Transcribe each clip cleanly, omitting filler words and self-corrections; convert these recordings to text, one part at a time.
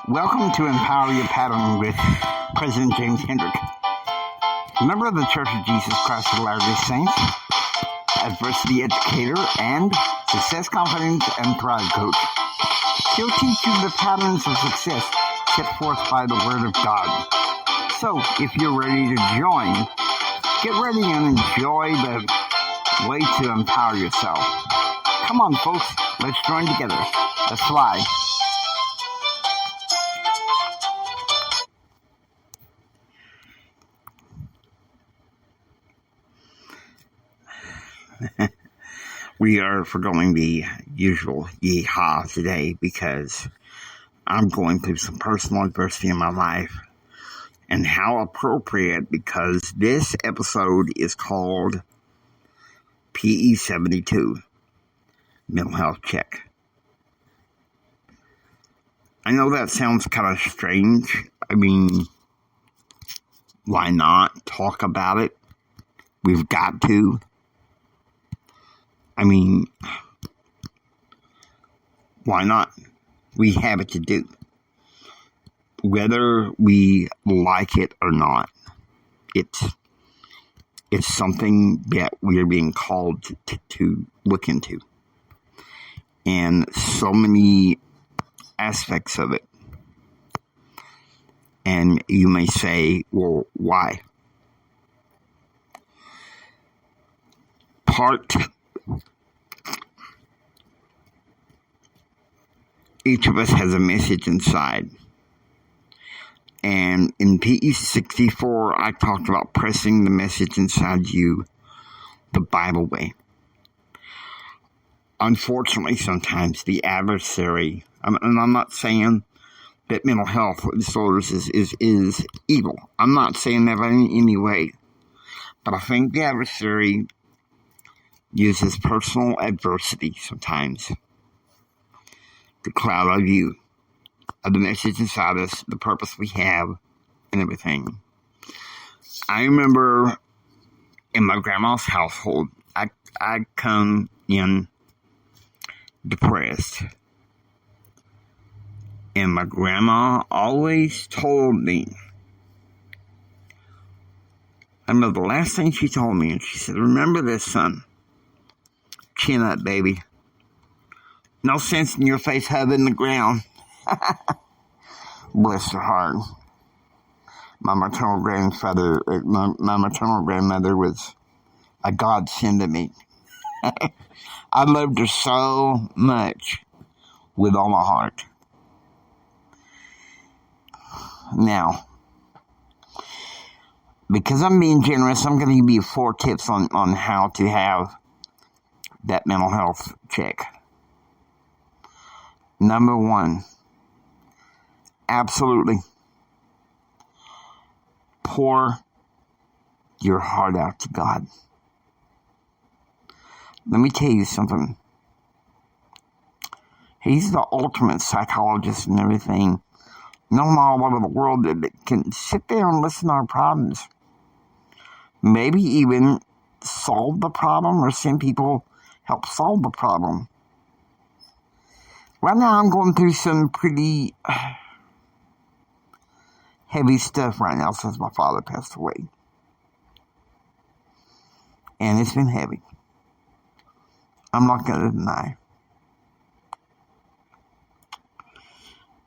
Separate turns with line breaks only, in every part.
Welcome to Empower Your Pattern with President James Hendrick, member of the Church of Jesus Christ of Latter-day Saints, adversity educator, and success confidence and thrive coach. He'll teach you the patterns of success set forth by the Word of God. So, if you're ready to join, get ready and enjoy the way to empower yourself. Come on, folks, let's join together. Let's fly. We are forgoing the usual yeehaw today because I'm going through some personal adversity in my life. And how appropriate, because this episode is called PE 72, Mental Health Check. I know that sounds kind of strange. I mean, why not talk about it? We've got to. I mean, why not? We have it to do. Whether we like it or not, it's something that we're being called to look into. And so many aspects of it. And you may say, well, why? Each of us has a message inside. And in PE 64, I talked about pressing the message inside you the Bible way. Unfortunately, sometimes the adversary, and I'm not saying that mental health disorders is evil. I'm not saying that in any way. But I think the adversary uses personal adversity sometimes to cloud our view of the message inside us, the purpose we have, and everything. I remember in my grandma's household, I come in depressed. And my grandma always told me, I remember the last thing she told me, and she said, remember this, son. Chin up, baby. No sense in your face hugging the ground. Bless her heart. My maternal grandmother was a godsend to me. I loved her so much with all my heart. Now, because I'm being generous, I'm going to give you 4 tips on how to have that mental health check. Number 1, absolutely pour your heart out to God. Let me tell you something. He's the ultimate psychologist and everything. Known all over the world that can sit there and listen to our problems. Maybe even solve the problem or send people help solve the problem. Right now I'm going through some pretty heavy stuff right now since my father passed away. And it's been heavy. I'm not going to deny.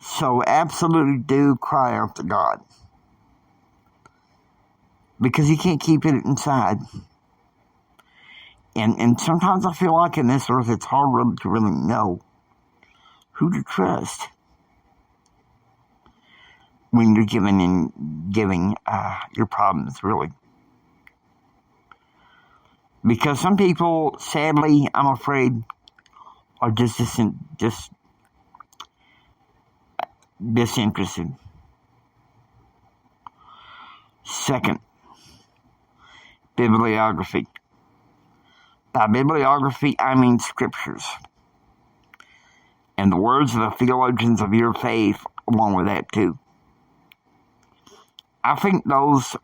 So absolutely do cry out to God. Because you can't keep it inside. And sometimes I feel like in this earth it's hard to really know who to trust when you're giving your problems, really. Because some people, sadly, I'm afraid, are just disinterested. Second, bibliography. By bibliography, I mean scriptures. And the words of the theologians of your faith along with that too. I think those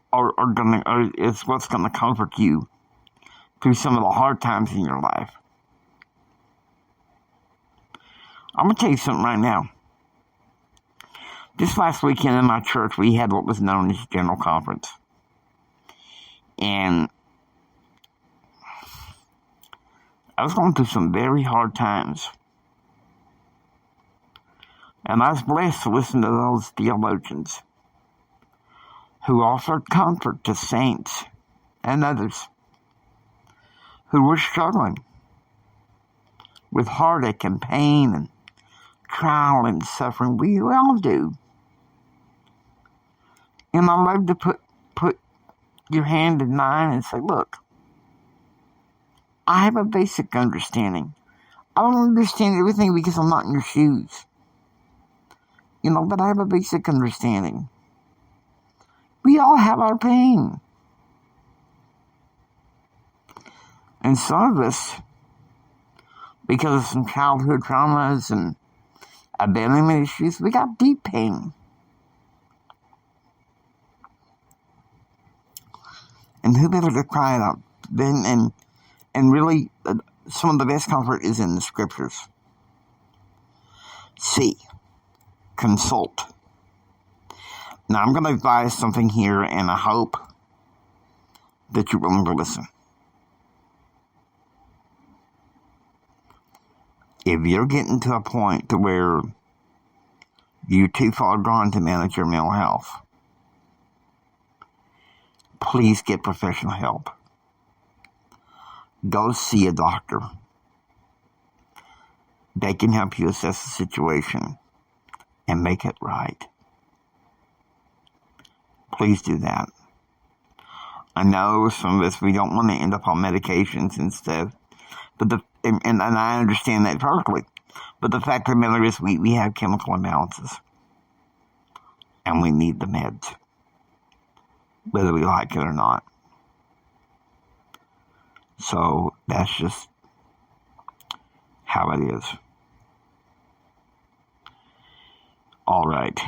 is what's gonna comfort you through some of the hard times in your life. I'm gonna tell you something right now. This last weekend in my church, we had what was known as General Conference. And I was going through some very hard times. And I was blessed to listen to those theologians who offered comfort to saints and others who were struggling with heartache and pain and trial and suffering. We all do. And I love to put your hand in mine and say, look, I have a basic understanding. I don't understand everything because I'm not in your shoes. But I have a basic understanding. We all have our pain. And some of us, because of some childhood traumas and abandonment issues, we got deep pain. And who better to cry it out than, and really, some of the best comfort is in the scriptures. C, consult. Now, I'm going to advise something here, and I hope that you're willing to listen. If you're getting to a point to where you're too far gone to manage your mental health, please get professional help. Go see a doctor. They can help you assess the situation and make it right. Please do that. I know some of us, we don't want to end up on medications and stuff, but and I understand that perfectly. But the fact of the matter is we have chemical imbalances. And we need the meds, whether we like it or not. So that's just how it is. All right.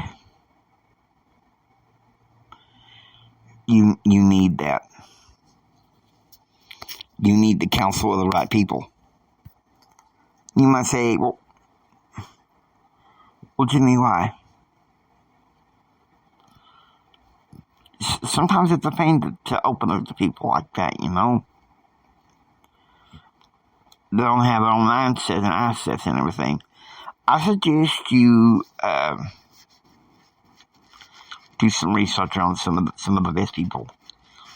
You need that. You need the counsel of the right people. You might say, well, Jimmy, why? Sometimes it's a pain to open up to people like that, They don't have their own mindset and assets and everything. I suggest you do some research on some of the best people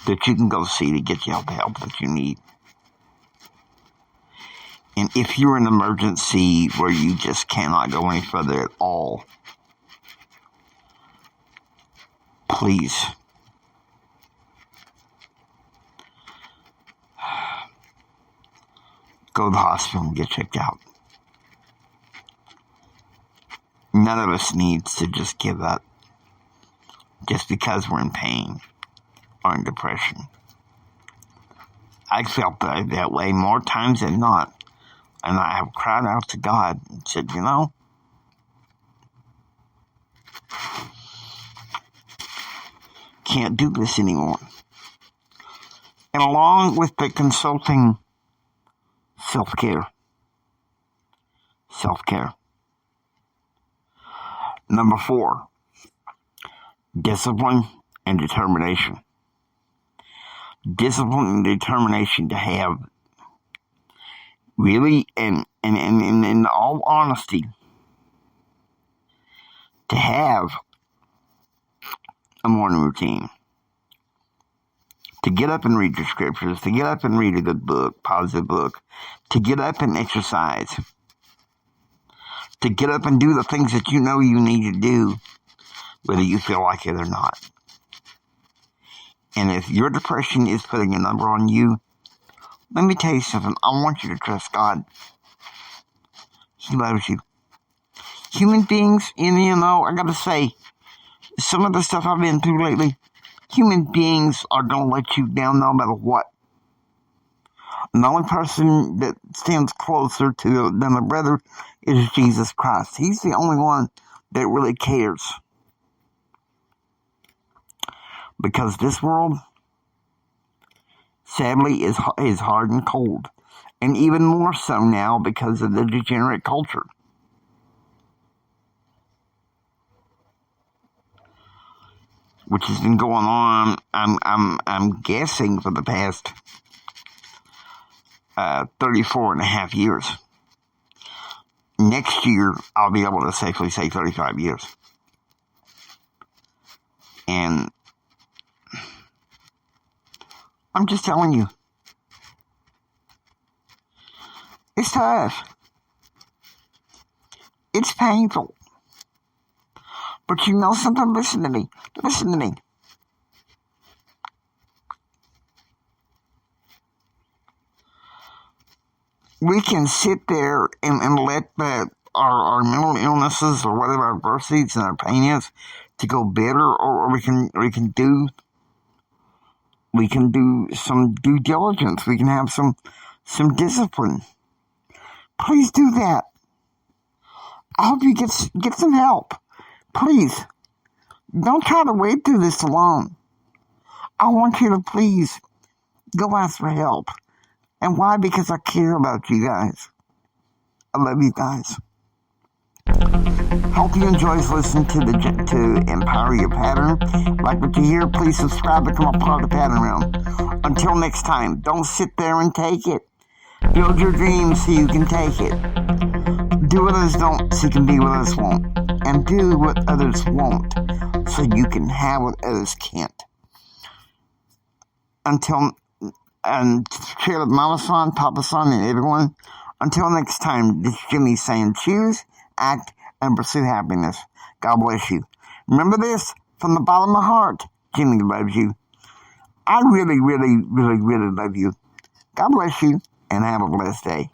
that you can go see to get you all the help that you need. And if you're in an emergency where you just cannot go any further at all, please go to the hospital and get checked out. None of us needs to just give up just because we're in pain or in depression. I felt that way more times than not. And I have cried out to God and said, can't do this anymore. And along with the consulting, self-care. Number 4, discipline and determination. Discipline and determination to have really, and in all honesty, to have a morning routine. To get up and read your scriptures, to get up and read a good book, positive book, to get up and exercise, to get up and do the things that you know you need to do, whether you feel like it or not. And if your depression is putting a number on you, let me tell you something. I want you to trust God. He loves you. Human beings, I gotta say, some of the stuff I've been through lately, human beings are gonna let you down no matter what. And the only person that stands closer to than a brother is Jesus Christ. He's the only one that really cares. Because this world, sadly, is hard and cold. And even more so now because of the degenerate culture. which has been going on, I'm guessing for the past 34 and a half years. Next year, I'll be able to safely say 35 years. And I'm just telling you, it's tough. It's painful. But you know something? Listen to me. Listen to me. We can sit there and let our mental illnesses or whatever our adversities and our pain is to go bitter, or we can do some due diligence. We can have some discipline. Please do that. I hope you get some help. Please, don't try to wade through this alone. I want you to please go ask for help. And why? Because I care about you guys. I love you guys. Hope you enjoy listening to Empower Your Pattern. Like what you hear, please subscribe to become a part of the Pattern Realm. Until next time, don't sit there and take it. Build your dreams so you can take it. Do what others don't so you can be what others won't. And do what others won't so you can have what others can't. And share with Mama Son, Papa Son, and everyone. Until next time, this is Jimmy saying choose, act, and pursue happiness. God bless you. Remember this, from the bottom of my heart, Jimmy loves you. I really, really, really, really love you. God bless you, and have a blessed day.